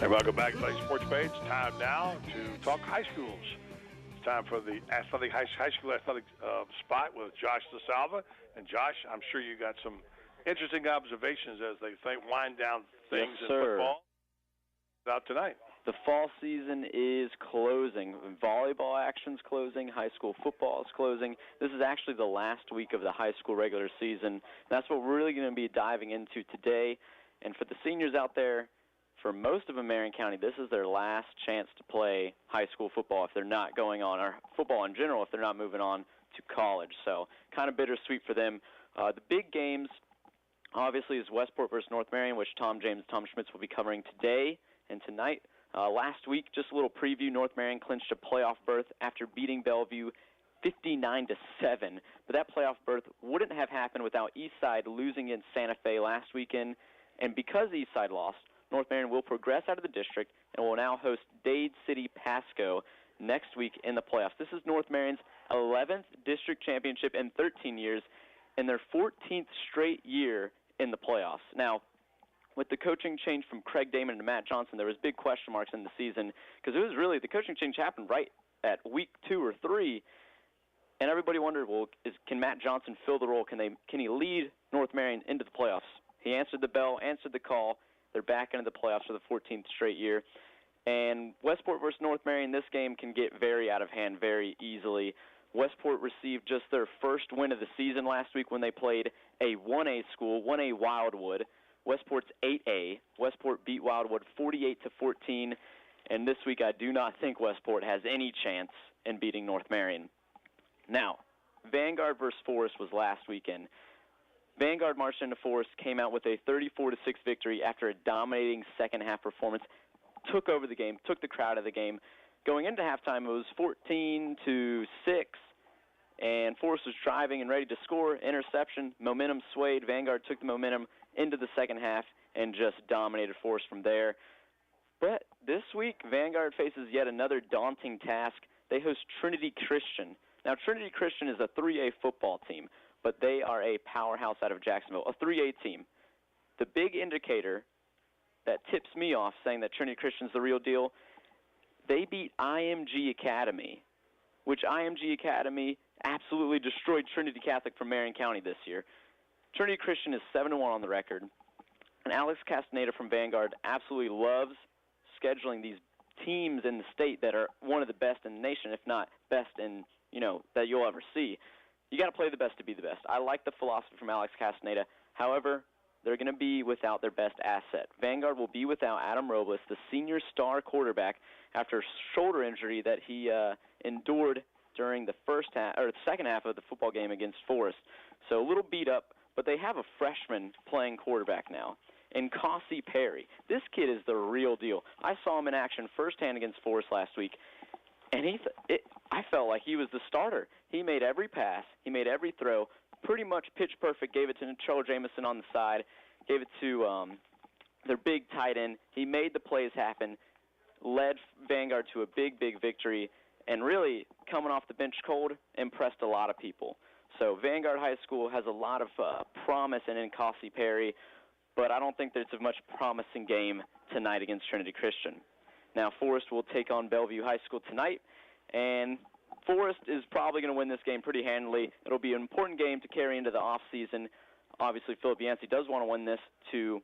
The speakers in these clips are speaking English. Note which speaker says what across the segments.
Speaker 1: And welcome back to the Sports Page. Time now to talk high schools. It's time for the high school athletic spot with Josh LaSelva. And Josh, I'm sure you got some interesting observations as they wind down things in football out tonight.
Speaker 2: The fall season is closing. Volleyball action's closing. High school football is closing. This is actually the last week of the high school regular season. That's what we're really going to be diving into today. And for the seniors out there, for most of them, Marion County, this is their last chance to play high school football if they're not going on, or football in general if they're not moving on to college. So kind of bittersweet for them. The big games, obviously, is Westport versus North Marion, which Tom James and Tom Schmitz will be covering today and tonight. Last week, just a little preview, North Marion clinched a playoff berth after beating Bellevue 59-7. But that playoff berth wouldn't have happened without Eastside losing in Santa Fe last weekend. And because Eastside lost, North Marion will progress out of the district and will now host Dade City Pasco next week in the playoffs. This is North Marion's 11th district championship in 13 years and their 14th straight year in the playoffs. Now, with the coaching change from Craig Damon to Matt Johnson, there was big question marks in the season because it was really the coaching change happened right at week 2 or 3, and everybody wondered, well, can Matt Johnson fill the role? Can he lead North Marion into the playoffs? He answered the bell, answered the call. They're back into the playoffs for the 14th straight year. And Westport versus North Marion, this game can get very out of hand very easily. Westport received just their first win of the season last week when they played a 1A school, 1A Wildwood. Westport's 8A. Westport beat Wildwood 48-14, and this week I do not think Westport has any chance in beating North Marion. Now, Vanguard versus Forest was last weekend. Vanguard marched into Forest, came out with a 34-6 victory after a dominating second-half performance, took over the game, took the crowd of the game. Going into halftime, it was 14-6, and Forest was driving and ready to score. Interception, momentum swayed. Vanguard took the momentum into the second half and just dominated Forest from there. But this week, Vanguard faces yet another daunting task. They host Trinity Christian. Now, Trinity Christian is a 3A football team, but they are a powerhouse out of Jacksonville, a 3A team. The big indicator that tips me off saying that Trinity Christian's the real deal, they beat IMG Academy, which IMG Academy absolutely destroyed Trinity Catholic from Marion County this year. Trinity Christian is 7-1 on the record, and Alex Castaneda from Vanguard absolutely loves scheduling these teams in the state that are one of the best in the nation, if not best in, that you'll ever see. You got to play the best to be the best. I like the philosophy from Alex Castaneda. However, they're going to be without their best asset. Vanguard will be without Adam Robles, the senior star quarterback, after a shoulder injury that he endured during the second half of the football game against Forest. So a little beat up, but they have a freshman playing quarterback now, in Cassie Perry. This kid is the real deal. I saw him in action firsthand against Forest last week, and I felt like he was the starter. He made every pass. He made every throw. Pretty much pitch perfect. Gave it to Charles Jameson on the side. Gave it to their big tight end. He made the plays happen. Led Vanguard to a big, big victory. And really, coming off the bench cold, impressed a lot of people. So Vanguard High School has a lot of promise in Cassie Perry, but I don't think there's a much promising game tonight against Trinity Christian. Now, Forest will take on Bellevue High School tonight, and Forest is probably going to win this game pretty handily. It'll be an important game to carry into the offseason. Obviously, Philip Yancey does want to win this to,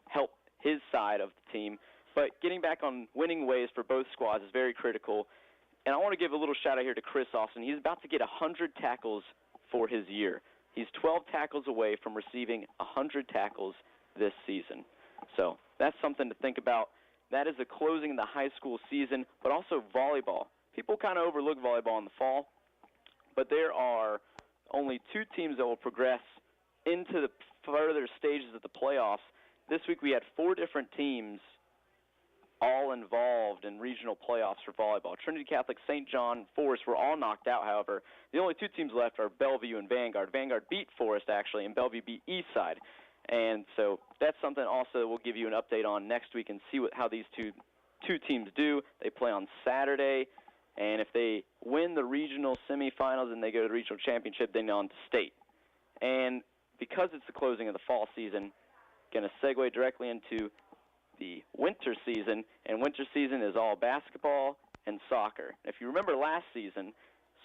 Speaker 2: help his side of the team. But getting back on winning ways for both squads is very critical. And I want to give a little shout-out here to Chris Austin. He's about to get 100 tackles for his year. He's 12 tackles away from receiving 100 tackles this season. So that's something to think about. That is the closing of the high school season, but also volleyball. People kind of overlook volleyball in the fall, but there are only 2 teams that will progress into the further stages of the playoffs. This week we had 4 different teams all involved in regional playoffs for volleyball. Trinity Catholic, St. John, Forest were all knocked out, however. The only 2 teams left are Bellevue and Vanguard. Vanguard beat Forest, actually, and Bellevue beat Eastside. And so that's something also we'll give you an update on next week and see how these two teams do. They play on Saturday, and if they win the regional semifinals and they go to the regional championship, then on to state. And because it's the closing of the fall season, going to segue directly into the winter season, and winter season is all basketball and soccer. If you remember last season,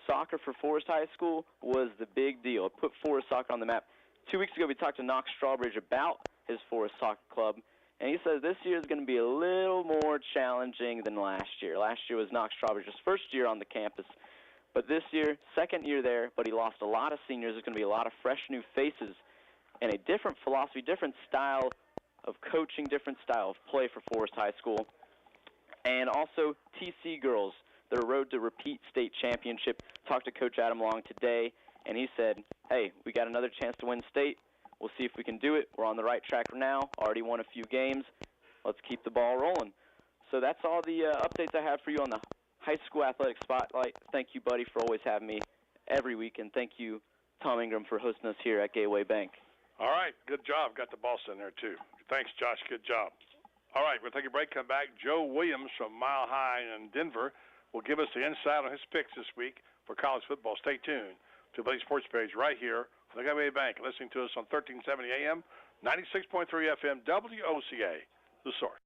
Speaker 2: soccer for Forest High School was the big deal. It put Forest Soccer on the map. 2 weeks ago, we talked to Knox Strawbridge about his Forest Soccer Club, and he says this year is going to be a little more challenging than last year. Last year was Knox Strawbridge's first year on the campus, but this year, second year there, but he lost a lot of seniors. There's going to be a lot of fresh new faces and a different philosophy, different style of coaching, different style of play for Forest High School. And also TC girls, their road to repeat state championship. Talked to Coach Adam Long today, and he said, hey, we got another chance to win state. We'll see if we can do it. We're on the right track now. Already won a few games. Let's keep the ball rolling. So that's all the updates I have for you on the High School Athletic Spotlight. Thank you, buddy, for always having me every week, and thank you, Tom Ingram, for hosting us here at Gateway Bank.
Speaker 1: All right, good job. Got the boss in there, too. Thanks, Josh. Good job. All right, we'll take a break, come back. Joe Williams from Mile High in Denver will give us the insight on his picks this week for college football. Stay tuned to the Sports Page right here on the Gateway Bank, listening to us on 1370 AM, 96.3 FM, WOCA, The Source.